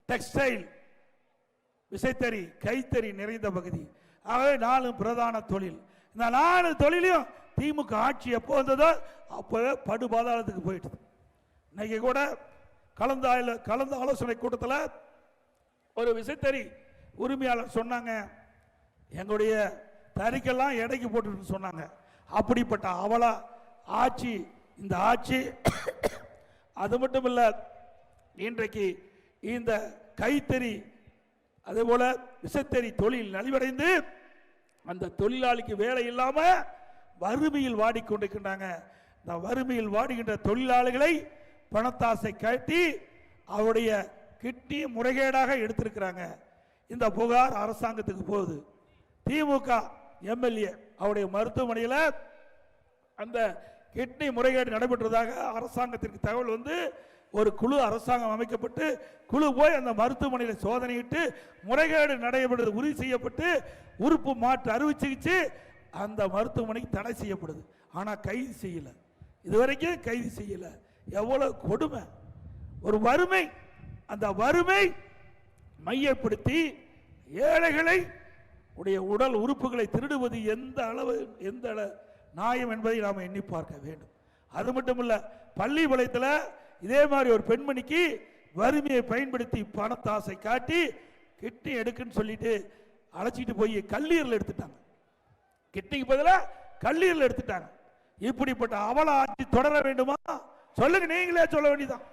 Textile, விசைத்தறி, கைத்தறி நிறைந்த பகுதி. ஆகவே 4 பிரதான தொழில். இந்த 4 தொழிலையும் திமுக ஆட்சி எப்போ வந்ததோ அப்பவே படுபாதாளத்துக்கு போயிட்டு. இன்னைக்கு கூட கலந்த ஆலோசனை கூட்டத்தில் ஒரு விசைத்தறி உரிமையாளர் சொன்னாங்க, எங்களுடைய தறிக்கெல்லாம் எடைக்கு போட்டு சொன்னாங்க. அப்படிப்பட்ட அவல ஆட்சி இந்த ஆட்சி. அது மட்டும் இல்ல, இன்றைக்கு இந்த கைத்தறி அதே போல விசைத்தறி தொழில் நலிவடைந்து அந்த தொழிலாளிக்கு வேலை இல்லாம வறுமையில் வாடிக்கொண்டிருக்கின்றாங்க. இந்த வறுமையில் வாடுகின்ற தொழிலாளிகளை பணத்தாசை காட்டி அவருடைய கிட்னி முறைகேடாக எடுத்திருக்கிறாங்க. இந்த புகார் அரசாங்கத்துக்கு போகுது. திமுக எம்எல்ஏ அவருடைய மருத்துவமனையில் அந்த கிட்னி முறைகேடு நடைபெற்றதாக அரசாங்கத்திற்கு தகவல் வந்து ஒரு குழு அரசாங்கம் அமைக்கப்பட்டு குழு போய் அந்த மருத்துவமனையில் சோதனையிட்டு முறைகேடு நடைபெறுவது உறுதி செய்யப்பட்டு உறுப்பு மாற்று அறுவை சிகிச்சை அந்த மருத்துவமனைக்கு தடை செய்யப்படுது. ஆனால் கைது செய்யல, இதுவரைக்கும் கைது செய்யல. எவ்வளவு கொடுமை! ஒரு வறுமை, அந்த வறுமை மையப்படுத்தி ஏழைகளை உடைய உடல் உறுப்புகளை திருடுவது எந்த அளவு நியாயம் என்பதை நாம் எண்ணி பார்க்க வேண்டும். அது மட்டுமல்ல, பள்ளிப்பாளையத்தில் இதே மாதிரி ஒரு பெண்மணிக்கு வறுமையை பயன்படுத்தி பணத்தாசை காட்டி கிட்னி எடுக்குன்னு சொல்லிட்டு அழைச்சிட்டு போய் கல்லீரல் எடுத்துட்டாங்க. கிட்னிக்கு பதிலாக கல்லீரல் எடுத்துட்டாங்க. இப்படிப்பட்ட அவல ஆட்சி தொடர வேண்டுமா? சொல்லுங்க, நீங்களே சொல்ல வேண்டியதான்.